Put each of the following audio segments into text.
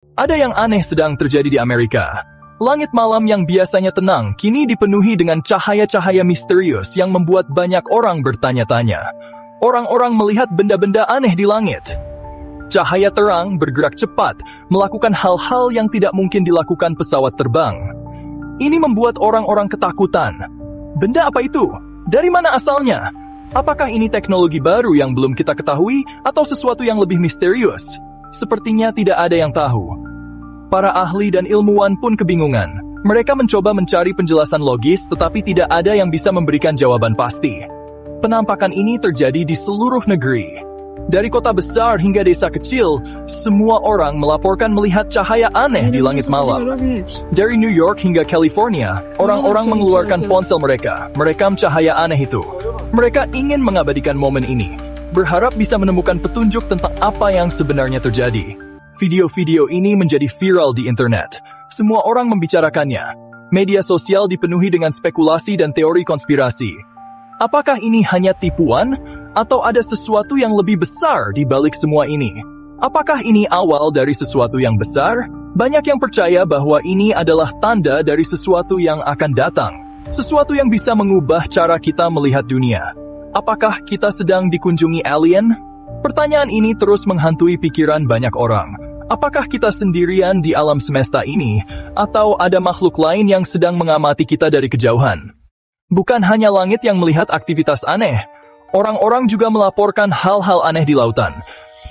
Ada yang aneh sedang terjadi di Amerika. Langit malam yang biasanya tenang kini dipenuhi dengan cahaya-cahaya misterius yang membuat banyak orang bertanya-tanya. Orang-orang melihat benda-benda aneh di langit. Cahaya terang bergerak cepat, melakukan hal-hal yang tidak mungkin dilakukan pesawat terbang. Ini membuat orang-orang ketakutan. Benda apa itu? Dari mana asalnya? Apakah ini teknologi baru yang belum kita ketahui atau sesuatu yang lebih misterius? Sepertinya tidak ada yang tahu. Para ahli dan ilmuwan pun kebingungan. Mereka mencoba mencari penjelasan logis, tetapi tidak ada yang bisa memberikan jawaban pasti. Penampakan ini terjadi di seluruh negeri. Dari kota besar hingga desa kecil, semua orang melaporkan melihat cahaya aneh di langit malam. Dari New York hingga California, orang-orang mengeluarkan ponsel mereka, merekam cahaya aneh itu. Mereka ingin mengabadikan momen ini, berharap bisa menemukan petunjuk tentang apa yang sebenarnya terjadi. Video-video ini menjadi viral di internet. Semua orang membicarakannya. Media sosial dipenuhi dengan spekulasi dan teori konspirasi. Apakah ini hanya tipuan? Atau ada sesuatu yang lebih besar di balik semua ini? Apakah ini awal dari sesuatu yang besar? Banyak yang percaya bahwa ini adalah tanda dari sesuatu yang akan datang. Sesuatu yang bisa mengubah cara kita melihat dunia. Apakah kita sedang dikunjungi alien? Pertanyaan ini terus menghantui pikiran banyak orang. Apakah kita sendirian di alam semesta ini, atau ada makhluk lain yang sedang mengamati kita dari kejauhan? Bukan hanya langit yang melihat aktivitas aneh, orang-orang juga melaporkan hal-hal aneh di lautan.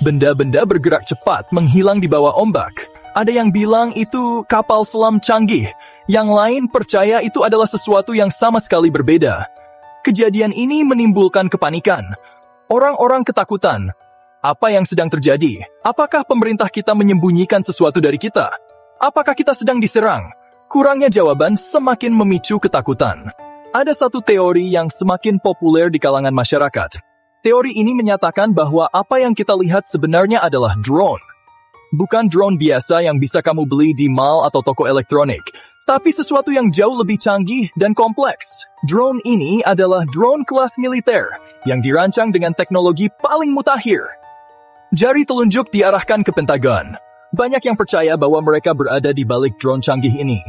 Benda-benda bergerak cepat menghilang di bawah ombak. Ada yang bilang itu kapal selam canggih, yang lain percaya itu adalah sesuatu yang sama sekali berbeda. Kejadian ini menimbulkan kepanikan. Orang-orang ketakutan. Apa yang sedang terjadi? Apakah pemerintah kita menyembunyikan sesuatu dari kita? Apakah kita sedang diserang? Kurangnya jawaban semakin memicu ketakutan. Ada satu teori yang semakin populer di kalangan masyarakat. Teori ini menyatakan bahwa apa yang kita lihat sebenarnya adalah drone. Bukan drone biasa yang bisa kamu beli di mall atau toko elektronik, tapi sesuatu yang jauh lebih canggih dan kompleks. Drone ini adalah drone kelas militer yang dirancang dengan teknologi paling mutakhir. Jari telunjuk diarahkan ke Pentagon. Banyak yang percaya bahwa mereka berada di balik drone canggih ini.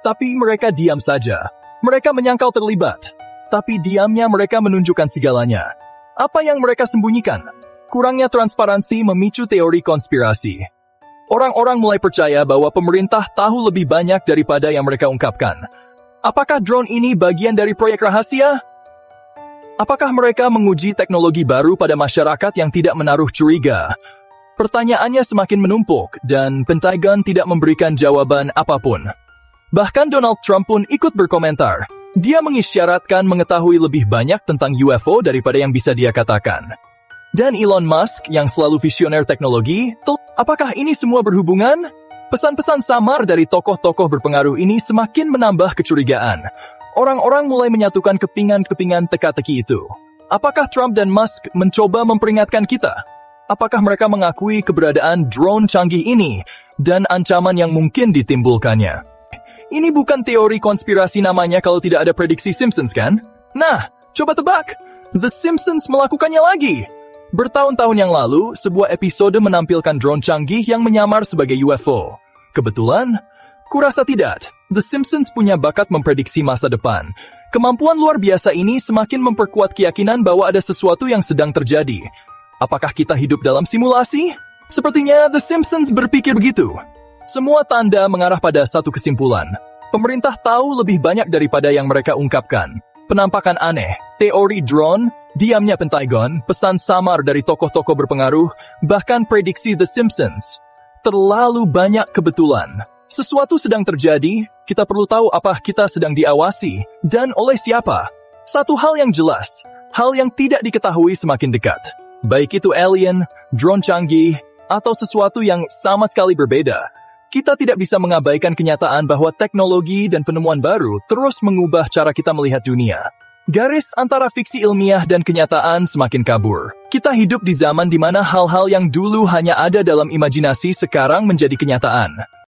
Tapi mereka diam saja. Mereka menyangkal terlibat. Tapi diamnya mereka menunjukkan segalanya. Apa yang mereka sembunyikan? Kurangnya transparansi memicu teori konspirasi. Orang-orang mulai percaya bahwa pemerintah tahu lebih banyak daripada yang mereka ungkapkan. Apakah drone ini bagian dari proyek rahasia? Apakah mereka menguji teknologi baru pada masyarakat yang tidak menaruh curiga? Pertanyaannya semakin menumpuk, dan Pentagon tidak memberikan jawaban apapun. Bahkan Donald Trump pun ikut berkomentar. Dia mengisyaratkan mengetahui lebih banyak tentang UFO daripada yang bisa dia katakan. Dan Elon Musk yang selalu visioner teknologi, apakah ini semua berhubungan? Pesan-pesan samar dari tokoh-tokoh berpengaruh ini semakin menambah kecurigaan. Orang-orang mulai menyatukan kepingan-kepingan teka-teki itu. Apakah Trump dan Musk mencoba memperingatkan kita? Apakah mereka mengakui keberadaan drone canggih ini dan ancaman yang mungkin ditimbulkannya? Ini bukan teori konspirasi namanya kalau tidak ada prediksi Simpsons, kan? Nah, coba tebak. The Simpsons melakukannya lagi. Bertahun-tahun yang lalu, sebuah episode menampilkan drone canggih yang menyamar sebagai UFO. Kebetulan? Kurasa tidak. The Simpsons punya bakat memprediksi masa depan. Kemampuan luar biasa ini semakin memperkuat keyakinan bahwa ada sesuatu yang sedang terjadi. Apakah kita hidup dalam simulasi? Sepertinya The Simpsons berpikir begitu. Semua tanda mengarah pada satu kesimpulan. Pemerintah tahu lebih banyak daripada yang mereka ungkapkan. Penampakan aneh, teori drone, diamnya Pentagon, pesan samar dari tokoh-tokoh berpengaruh, bahkan prediksi The Simpsons. Terlalu banyak kebetulan. Sesuatu sedang terjadi, kita perlu tahu apa kita sedang diawasi, dan oleh siapa. Satu hal yang jelas, hal yang tidak diketahui semakin dekat. Baik itu alien, drone canggih, atau sesuatu yang sama sekali berbeda. Kita tidak bisa mengabaikan kenyataan bahwa teknologi dan penemuan baru terus mengubah cara kita melihat dunia. Garis antara fiksi ilmiah dan kenyataan semakin kabur. Kita hidup di zaman di mana hal-hal yang dulu hanya ada dalam imajinasi sekarang menjadi kenyataan.